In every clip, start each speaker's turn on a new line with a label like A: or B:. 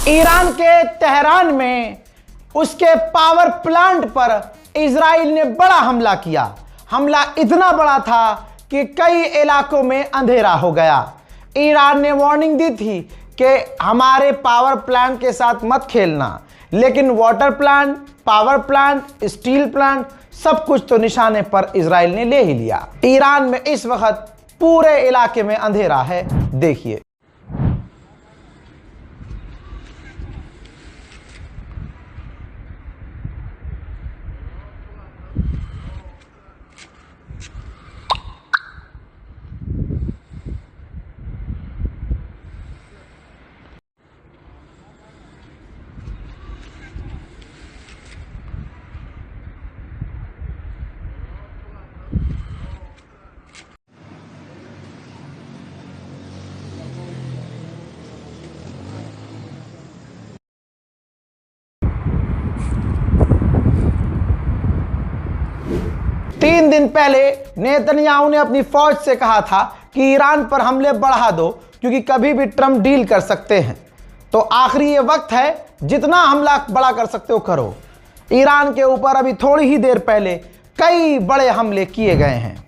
A: Iran के Tehran में उसके पावर प्लांट पर इजराइल ने बड़ा हमला किया। हमला इतना बड़ा था कि कई इलाकों में अंधेरा हो गया। ईरान ने वार्निंग दी थी कि हमारे पावर प्लांट के साथ मत खेलना, लेकिन water plant, power plant, steel plant सब कुछ तो निशाने पर इजराइल ने ले ही लिया। ईरान में इस वक्त पूरे इलाके में अंधेरा है। देखिए, तीन दिन पहले नेतन्याहू ने अपनी फौज से कहा था कि ईरान पर हमले बढ़ा दो, क्योंकि कभी भी ट्रंप डील कर सकते हैं। तो आखिरी ये वक्त है, जितना हमला बड़ा कर सकते हो करो। ईरान के ऊपर अभी थोड़ी ही देर पहले कई बड़े हमले किए गए हैं।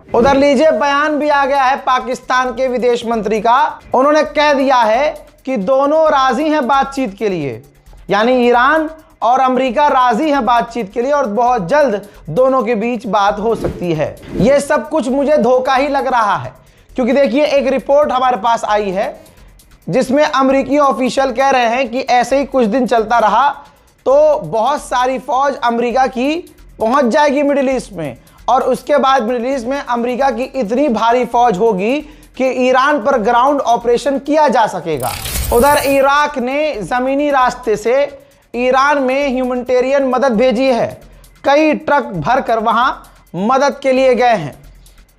A: उधर लीजिए, बयान भी आ गया है पाकिस्तान के विदेश मंत्री का। उन्होंने कह दिया है कि दोनों राजी हैं बातचीत के लिए, यानी ईरान और अमेरिका राजी हैं बातचीत के लिए और बहुत जल्द दोनों के बीच बात हो सकती है। यह सब कुछ मुझे धोखा ही लग रहा है, क्योंकि देखिए, एक रिपोर्ट हमारे पास आई है जिसमें अमेरिकी ऑफिशियल कह रहे हैं कि ऐसे ही कुछ दिन चलता रहा तो बहुत सारी फौज अमेरिका की पहुंच जाएगी मिडिल ईस्ट में, और उसके बाद मिडिल ईस्ट में अमेरिका की इतनी भारी फौज होगी कि ईरान पर ग्राउंड ऑपरेशन किया जा सकेगा। उधर इराक ने जमीनी रास्ते से ईरान में ह्यूमैनिटेरियन मदद भेजी है। कई ट्रक भरकर वहां मदद के लिए गए हैं।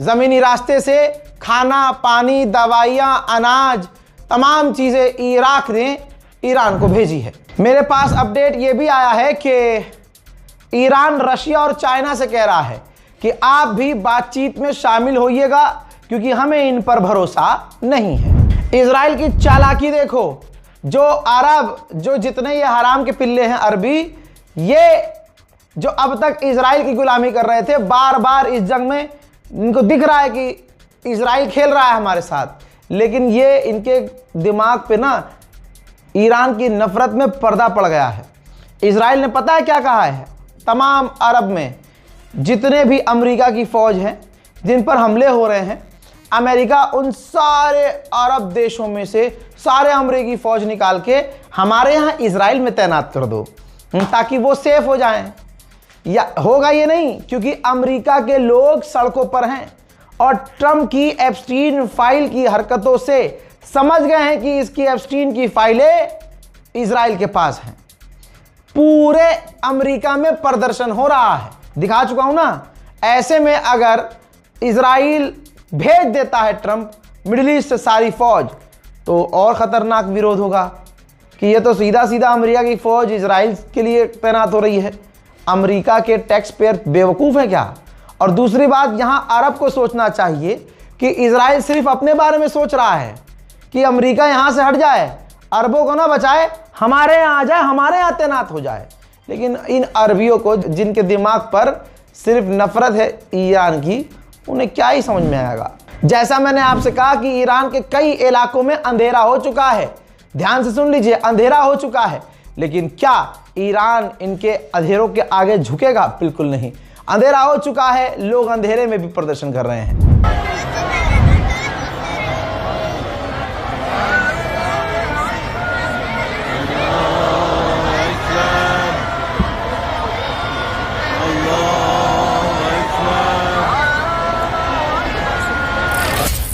A: जमीनी रास्ते से खाना, पानी, दवाइयां, अनाज, तमाम चीजें इराक ने ईरान को भेजी है। मेरे पास अपडेट ये भी आया है कि ईरान रशिया और चाइना से कह रहा है कि आप भी बातचीत में शामिल होइएगा, क्योंकि हमें इन पर भरोसा नहीं है। इजराइल की चालाकी देखो, जो अरब, जो जितने ये हराम के पिल्ले हैं अरबी, ये जो अब तक इजराइल की गुलामी कर रहे थे, बार बार इस जंग में इनको दिख रहा है कि इजराइल खेल रहा है हमारे साथ, लेकिन ये इनके दिमाग पे ना ईरान की नफरत में पर्दा पड़ गया है। इजराइल ने पता है क्या कहा है, तमाम अरब में जितने भी अमेरिका की फौज हैं जिन पर हमले हो रहे हैं, अमेरिका उन सारे अरब देशों में से सारे अमेरिकी फौज निकाल के हमारे यहाँ इजराइल में तैनात कर दो, ताकि वो सेफ हो जाएं। या होगा ये नहीं, क्योंकि अमेरिका के लोग सड़कों पर हैं और ट्रंप की एप्स्टीन फाइल की हरकतों से समझ गए हैं कि इसकी एप्स्टीन की फाइलें इजराइल के पास हैं। पूरे अमेरिका में प्रदर्शन हो रहा है, दिखा चुका हूं ना। ऐसे में अगर इजराइल भेज देता है ट्रंप मिडिल ईस्ट से सारी फौज, तो और खतरनाक विरोध होगा कि ये तो सीधा सीधा अमेरिका की फौज इजराइल के लिए तैनात हो रही है। अमेरिका के टैक्स पेयर बेवकूफ है क्या? और दूसरी बात, यहां अरब को सोचना चाहिए कि इजराइल सिर्फ अपने बारे में सोच रहा है कि अमेरिका यहां से हट जाए, अरबों को ना बचाए, हमारे यहाँ आ जाए, हमारे यहाँ तैनात हो जाए। लेकिन इन अरबियों को, जिनके दिमाग पर सिर्फ नफरत है ईरान की, उन्हें क्या ही समझ में आएगा। जैसा मैंने आपसे कहा कि ईरान के कई इलाकों में अंधेरा हो चुका है, ध्यान से सुन लीजिए, अंधेरा हो चुका है। लेकिन क्या ईरान इनके अंधेरों के आगे झुकेगा? बिल्कुल नहीं। अंधेरा हो चुका है, लोग अंधेरे में भी प्रदर्शन कर रहे हैं।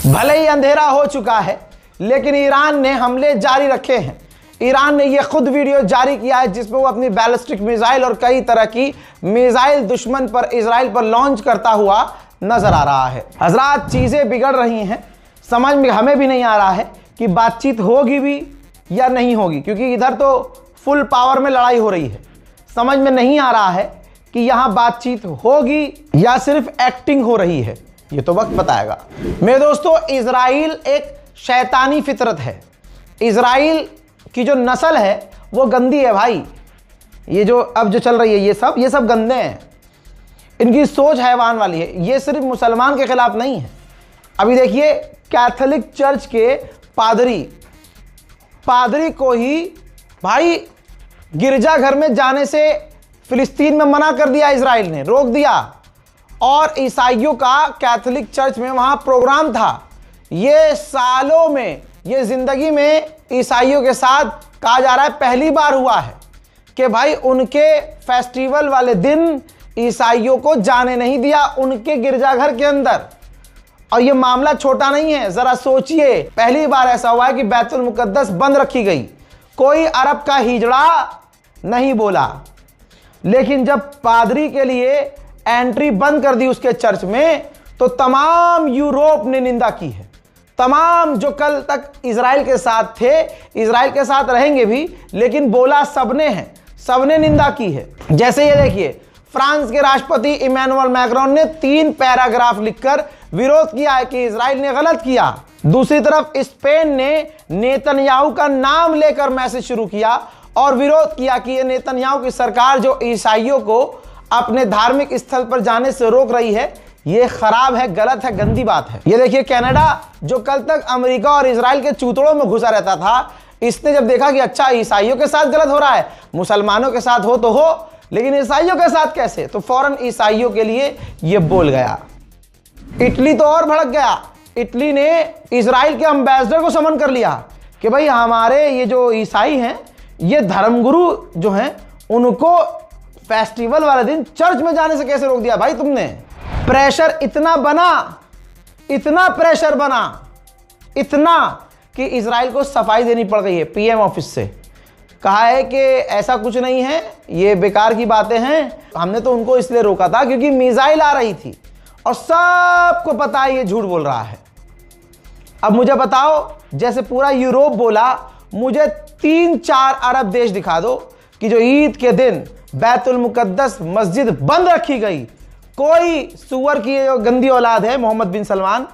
A: भले ही अंधेरा हो चुका है, लेकिन ईरान ने हमले जारी रखे हैं। ईरान ने यह खुद वीडियो जारी किया है जिसमें वो अपनी बैलिस्टिक मिसाइल और कई तरह की मिसाइल दुश्मन पर, इजराइल पर लॉन्च करता हुआ नजर आ रहा है। हजरात, चीजें बिगड़ रही हैं, समझ में हमें भी नहीं आ रहा है कि बातचीत होगी भी या नहीं होगी, क्योंकि इधर तो फुल पावर में लड़ाई हो रही है। समझ में नहीं आ रहा है कि यहां बातचीत होगी या सिर्फ एक्टिंग हो रही है। ये तो वक्त बताएगा। मेरे दोस्तों, इजराइल एक शैतानी फितरत है। इजराइल की जो नस्ल है वो गंदी है भाई। ये जो अब जो चल रही है ये सब गंदे हैं। इनकी सोच हैवान वाली है। ये सिर्फ मुसलमान के खिलाफ नहीं है। अभी देखिए, कैथोलिक चर्च के पादरी को ही भाई गिरजाघर में जाने से फिलिस्तीन में मना कर दिया, इजराइल ने रोक दिया। और ईसाइयों का कैथोलिक चर्च में वहां प्रोग्राम था। ये सालों में, ये जिंदगी में ईसाइयों के साथ कहा जा रहा है पहली बार हुआ है कि भाई उनके फेस्टिवल वाले दिन ईसाइयों को जाने नहीं दिया उनके गिरजाघर के अंदर। और ये मामला छोटा नहीं है, जरा सोचिए, पहली बार ऐसा हुआ है कि बैतुल मुकद्दस बंद रखी गई। कोई अरब का हिजड़ा नहीं बोला। लेकिन जब पादरी के लिए एंट्री बंद कर दी उसके चर्च में, तो तमाम यूरोप ने निंदा की है। तमाम जो कल तक इजराइल के साथ थे, इजराइल के साथ रहेंगे भी, लेकिन बोला सबने है, सबने निंदा की है। जैसे ये देखिए, फ्रांस के राष्ट्रपति इमैनुअल मैक्रोन ने 3 पैराग्राफ लिखकर विरोध किया है कि इजराइल ने गलत किया। दूसरी तरफ स्पेन ने नेतन्याहू का नाम लेकर मैसेज शुरू किया और विरोध किया कि ये नेतन्याहू की सरकार जो ईसाइयों को अपने धार्मिक स्थल पर जाने से रोक रही है, ये खराब है, गलत है, गंदी बात है। ये देखिए, कनाडा जो कल तक अमेरिका और इजराइल के चूतड़ों में घुसा रहता था, इसने जब देखा कि अच्छा ईसाइयों के साथ गलत हो रहा है, मुसलमानों के साथ हो तो हो, लेकिन ईसाइयों के साथ कैसे, तो फौरन ईसाइयों के लिए ये बोल गया। इटली तो और भड़क गया। इटली ने इजराइल के एम्बेसडर को समन कर लिया कि भाई हमारे ये जो ईसाई हैं, ये धर्मगुरु जो हैं, उनको फेस्टिवल वाले दिन चर्च में जाने से कैसे रोक दिया भाई तुमने। प्रेशर इतना बना, इतना प्रेशर बना, इतना कि इजराइल को सफाई देनी पड़ गई है पीएम ऑफिस से। कहा है कि ऐसा कुछ नहीं है, ये बेकार की बातें हैं, हमने तो उनको इसलिए रोका था क्योंकि मिसाइल आ रही थी और सबको पता है ये झूठ बोल रहा है। अब मुझे बताओ, जैसे पूरा यूरोप बोला, मुझे 3-4 अरब देश दिखा दो कि जो ईद के दिन बैतुल मुकद्दस मस्जिद बंद रखी गई। कोई सुअर की जो गंदी औलाद है मोहम्मद बिन सलमान,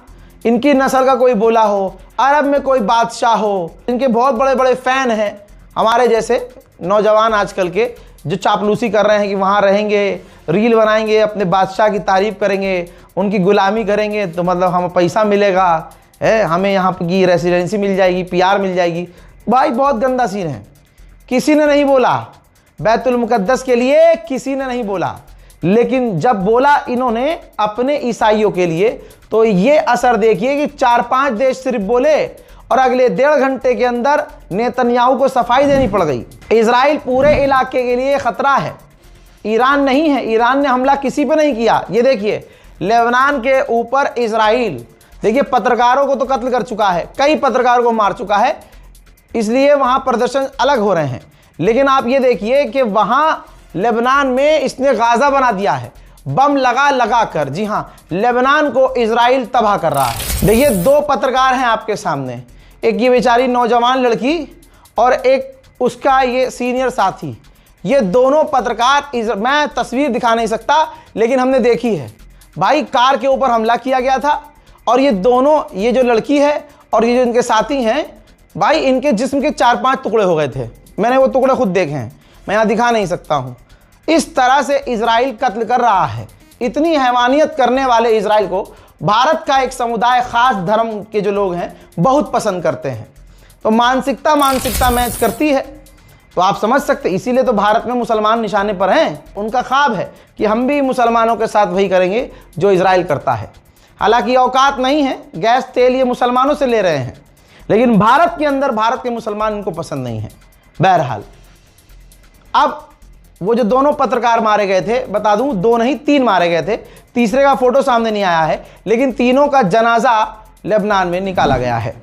A: इनकी नस्ल का कोई बोला हो, अरब में कोई बादशाह हो, इनके बहुत बड़े बड़े फैन हैं, हमारे जैसे नौजवान आजकल के जो चापलूसी कर रहे हैं कि वहाँ रहेंगे, रील बनाएंगे, अपने बादशाह की तारीफ करेंगे, उनकी गुलामी करेंगे, तो मतलब हमें पैसा मिलेगा, है हमें यहाँ की रेसिडेंसी मिल जाएगी, पीआर मिल जाएगी। भाई बहुत गंदा सीन है। किसी ने नहीं बोला बैतुल मुकद्दस के लिए, किसी ने नहीं बोला, लेकिन जब बोला इन्होंने अपने ईसाइयों के लिए, तो ये असर देखिए कि 4-5 देश सिर्फ बोले और अगले 1.5 घंटे के अंदर नेतन्याहू को सफाई देनी पड़ गई। इजराइल पूरे इलाके के लिए खतरा है, ईरान नहीं है। ईरान ने हमला किसी पे नहीं किया। ये देखिए, लेबनान के ऊपर इजराइल, देखिए पत्रकारों को तो कत्ल कर चुका है, कई पत्रकारों को मार चुका है, इसलिए वहां प्रदर्शन अलग हो रहे हैं। लेकिन आप ये देखिए कि वहां लेबनान में इसने गाजा बना दिया है, बम लगा कर। जी हां, लेबनान को इजराइल तबाह कर रहा है। देखिए, 2 पत्रकार हैं आपके सामने, एक ये बेचारी नौजवान लड़की और एक उसका ये सीनियर साथी। ये दोनों पत्रकार, मैं तस्वीर दिखा नहीं सकता, लेकिन हमने देखी है भाई, कार के ऊपर हमला किया गया था और ये दोनों, ये जो लड़की है और ये जो इनके साथी हैं भाई, इनके जिस्म के 4-5 टुकड़े हो गए थे। मैंने वो टुकड़े खुद देखे हैं, मैं यहाँ दिखा नहीं सकता हूँ। इस तरह से इजराइल कत्ल कर रहा है। इतनी हैवानियत करने वाले इजराइल को भारत का एक समुदाय, खास धर्म के जो लोग हैं, बहुत पसंद करते हैं। तो मानसिकता मैच करती है, तो आप समझ सकते। इसीलिए तो भारत में मुसलमान निशाने पर हैं। उनका ख्वाब है कि हम भी मुसलमानों के साथ वही करेंगे जो इजराइल करता है। हालांकि औकात नहीं है, गैस तेल ये मुसलमानों से ले रहे हैं, लेकिन भारत के अंदर भारत के मुसलमान इनको पसंद नहीं है। बहरहाल, अब वो जो दोनों पत्रकार मारे गए थे, बता दूं 2 नहीं 3 मारे गए थे, तीसरे का फोटो सामने नहीं आया है, लेकिन तीनों का जनाजा लेबनान में निकाला गया है।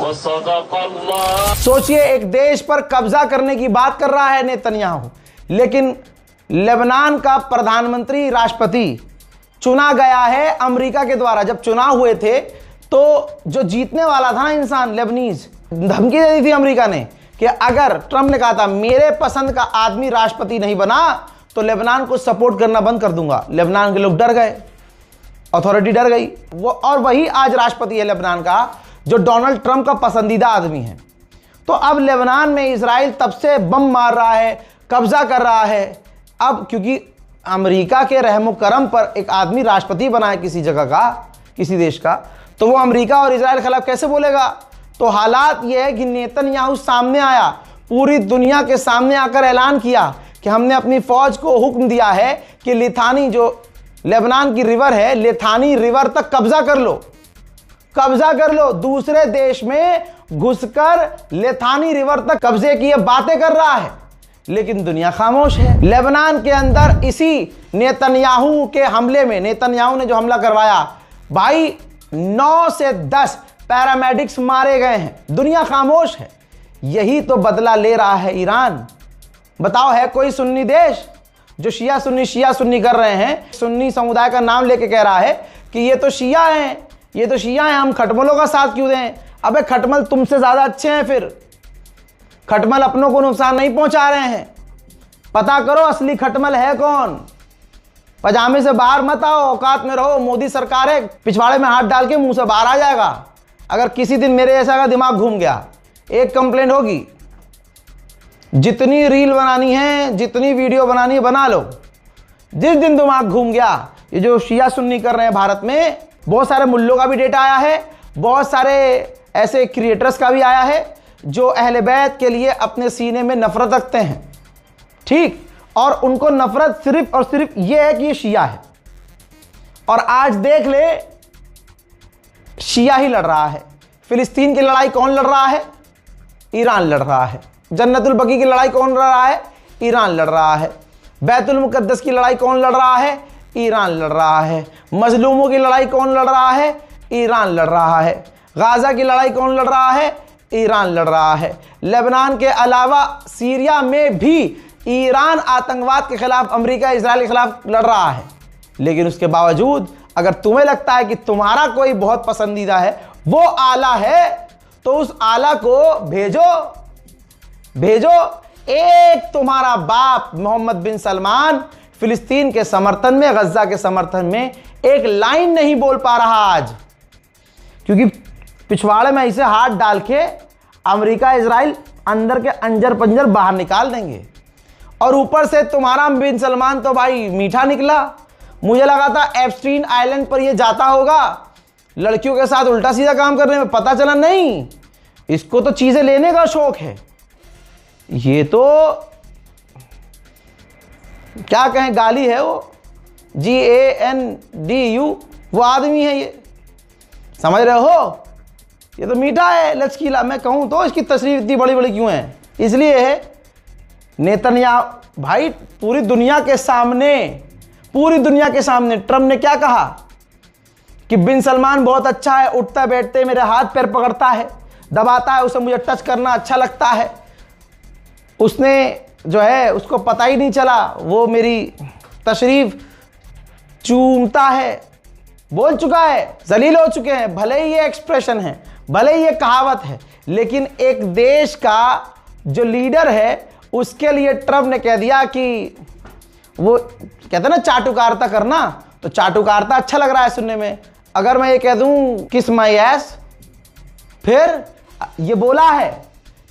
B: वसदक़ अल्लाह।
A: सोचिए, एक देश पर कब्जा करने की बात कर रहा है नेतन्याहू, लेकिन लेबनान का प्रधानमंत्री राष्ट्रपति चुना गया है अमेरिका के द्वारा। जब चुनाव हुए थे तो जो जीतने वाला था ना इंसान, लेबनीज, धमकी दे दी थी अमेरिका ने कि अगर ट्रंप ने कहा था मेरे पसंद का आदमी राष्ट्रपति नहीं बना तो लेबनान को सपोर्ट करना बंद कर दूंगा। लेबनान के लोग डर गए, अथॉरिटी डर गई। वो और वही आज राष्ट्रपति है लेबनान का, जो डोनाल्ड ट्रंप का पसंदीदा आदमी है। तो अब लेबनान में इजराइल तब से बम मार रहा है, कब्जा कर रहा है। अब क्योंकि अमेरिका के रहमो करम पर एक आदमी राष्ट्रपति बना है किसी जगह का, किसी देश का, तो वो अमेरिका और इजराइल के खिलाफ कैसे बोलेगा। तो हालात ये है कि नेतन्याहू सामने आया, पूरी दुनिया के सामने आकर ऐलान किया कि हमने अपनी फौज को हुक्म दिया है कि लिथानी, जो लेबनान की रिवर है, लिथानी रिवर तक कब्जा कर लो, कब्जा कर लो। दूसरे देश में घुसकर लिथानी रिवर तक कब्जे की बातें कर रहा है, लेकिन दुनिया खामोश है। लेबनान के अंदर इसी नेतन्याहू के हमले में, नेतन्याहू ने जो हमला करवाया भाई, 9 से 10 पैरामेडिक्स मारे गए हैं, दुनिया खामोश है। यही तो बदला ले रहा है ईरान। बताओ, है कोई सुन्नी देश जो शिया सुन्नी कर रहे हैं? सुन्नी समुदाय का नाम लेके कह रहा है कि ये तो शिया हैं, ये तो शिया हैं, हम खटमलों का साथ क्यों दें? अबे खटमल तुमसे ज्यादा अच्छे हैं, फिर खटमल अपनों को नुकसान नहीं पहुंचा रहे हैं। पता करो असली खटमल है कौन। पजामे से बाहर मत आओ, औकात में रहो। मोदी सरकार है, पिछवाड़े में हाथ डाल के मुंह से बाहर आ जाएगा। अगर किसी दिन मेरे ऐसा का दिमाग घूम गया, एक कंप्लेंट होगी। जितनी रील बनानी है, जितनी वीडियो बनानी है, बना लो। जिस दिन दिमाग घूम गया, ये जो शिया सुन्नी कर रहे हैं भारत में, बहुत सारे मुल्लों का भी डेटा आया है, बहुत सारे ऐसे क्रिएटर्स का भी आया है जो अहले बैत के लिए अपने सीने में नफरत रखते हैं, ठीक, और उनको नफरत सिर्फ और सिर्फ ये है कि ये शिया है। और आज देख ले, शिया ही लड़ रहा है। फिलिस्तीन की लड़ाई कौन लड़ रहा है? ईरान लड़ रहा है। जन्नतुल बकी की लड़ाई कौन लड़ रहा है? ईरान लड़ रहा है। बैतुल मुकद्दस की लड़ाई कौन लड़ रहा है? ईरान लड़ रहा है। मजलूमों की लड़ाई कौन लड़ रहा है? ईरान लड़ रहा है। गाजा की लड़ाई कौन लड़ रहा है? ईरान लड़ रहा है। लेबनान के अलावा सीरिया में भी ईरान आतंकवाद के खिलाफ, अमेरिका इजराइल के खिलाफ लड़ रहा है। लेकिन उसके बावजूद अगर तुम्हें लगता है कि तुम्हारा कोई बहुत पसंदीदा है, वो आला है, तो उस आला को भेजो। एक तुम्हारा बाप मोहम्मद बिन सलमान फिलिस्तीन के समर्थन में, गज्जा के समर्थन में एक लाइन नहीं बोल पा रहा आज, क्योंकि पिछवाड़े में इसे हाथ डाल के अमेरिका इजराइल अंदर के अंजर पंजर बाहर निकाल देंगे। और ऊपर से तुम्हारा बिन सलमान तो भाई मीठा निकला। मुझे लगा था एप्स्टीन आइलैंड पर ये जाता होगा लड़कियों के साथ उल्टा सीधा काम करने में, पता चला नहीं, इसको तो चीजें लेने का शौक है। ये तो क्या कहें, गाली है वो, GANDU, वो आदमी है ये, समझ रहे हो? ये तो मीठा है, लचकीला। मैं कहूं तो इसकी तशरीफ इतनी बड़ी बड़ी क्यों है? इसलिए है नेतन्याहू भाई, पूरी दुनिया के सामने ट्रंप ने क्या कहा कि बिन सलमान बहुत अच्छा है, उठता बैठते मेरे हाथ पैर पकड़ता है, दबाता है, उसे मुझे टच करना अच्छा लगता है। उसने जो है, उसको पता ही नहीं चला, वो मेरी तशरीफ चूमता है, बोल चुका है, जलील हो चुके हैं। भले ही ये एक्सप्रेशन है, भले ही ये कहावत है, लेकिन एक देश का जो लीडर है उसके लिए ट्रंप ने कह दिया कि वो कहते हैं ना चाटुकारिता करना, तो चाटुकारिता अच्छा लग रहा है सुनने में। अगर मैं ये कह दूं किस माई एस, फिर ये बोला है,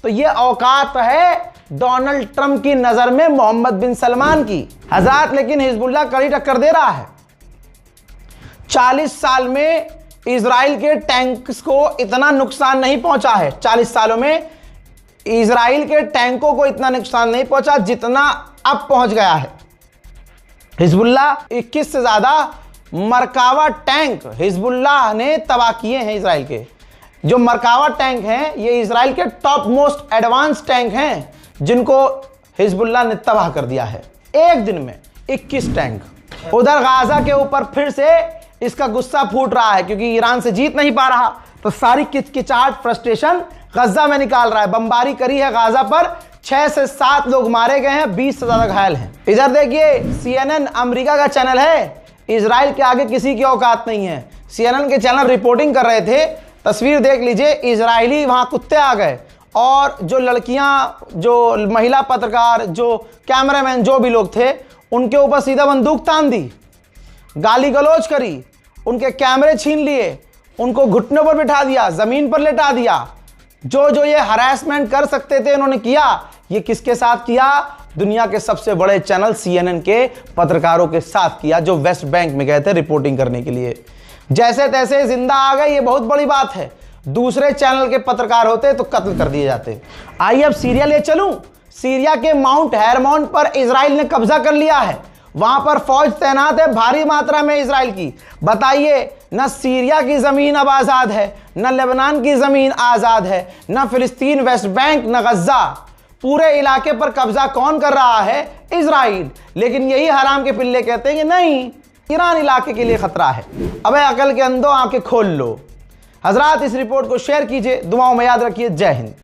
A: तो ये औकात है डोनाल्ड ट्रंप की नजर में मोहम्मद बिन सलमान की। हज़ात लेकिन हिजबुल्लाह कड़ी टक्कर दे रहा है। 40 साल में इजराइल के टैंक्स को इतना नुकसान नहीं पहुंचा है। 40 सालों में इजराइल के टैंकों को इतना नुकसान नहीं पहुंचा जितना अब पहुंच गया है। हिजबुल्लाह 21 से ज्यादा मरकावा टैंक हिजबुल्लाह ने तबाह किए हैं इसराइल के। जो मरकावा टैंक हैं ये इसराइल के टॉप मोस्ट एडवांस टैंक हैं जिनको हिजबुल्लाह ने तबाह कर दिया है। एक दिन में 21 टैंक। उधर गाजा के ऊपर फिर से इसका गुस्सा फूट रहा है क्योंकि ईरान से जीत नहीं पा रहा, तो सारी किचकिचाहट फ्रस्ट्रेशन गजा में निकाल रहा है। बमबारी करी है गाजा पर, 6 से 7 लोग मारे गए हैं, 20 से ज्यादा घायल हैं। इधर देखिए CNN अमेरिका का चैनल है, इसराइल के आगे किसी की औकात नहीं है। CNN के चैनल रिपोर्टिंग कर रहे थे, तस्वीर देख लीजिए, इजरायली वहां कुत्ते आ गए और जो लड़कियां, जो महिला पत्रकार, जो कैमरामैन, जो भी लोग थे उनके ऊपर सीधा बंदूक तान दी, गाली गलौज करी, उनके कैमरे छीन लिए, उनको घुटनों पर बिठा दिया, जमीन पर लेटा दिया। जो जो ये हरासमेंट कर सकते थे इन्होंने किया। ये किसके साथ किया? दुनिया के सबसे बड़े चैनल CNN के पत्रकारों के साथ किया, जो वेस्ट बैंक में गए थे रिपोर्टिंग करने के लिए। जैसे तैसे जिंदा आ गए, ये बहुत बड़ी बात है। दूसरे चैनल के पत्रकार होते तो कत्ल कर दिए जाते। आइए अब सीरिया ले चलूं। सीरिया के माउंट हेरमोन पर इजराइल ने कब्जा कर लिया है। वहां पर फौज तैनात है भारी मात्रा में इजराइल की। बताइए, न सीरिया की जमीन अब आजाद है, न लेबनान की जमीन आजाद है, न फिलिस्तीन, वेस्ट बैंक, न गजा। पूरे इलाके पर कब्जा कौन कर रहा है? इजराइल। लेकिन यही हराम के पिल्ले कहते हैं कि नहीं, ईरान इलाके के लिए खतरा है। अबे अकल के अंधों, आंखें खोल लो। हजरात, इस रिपोर्ट को शेयर कीजिए, दुआओं में याद रखिए। जय हिंद।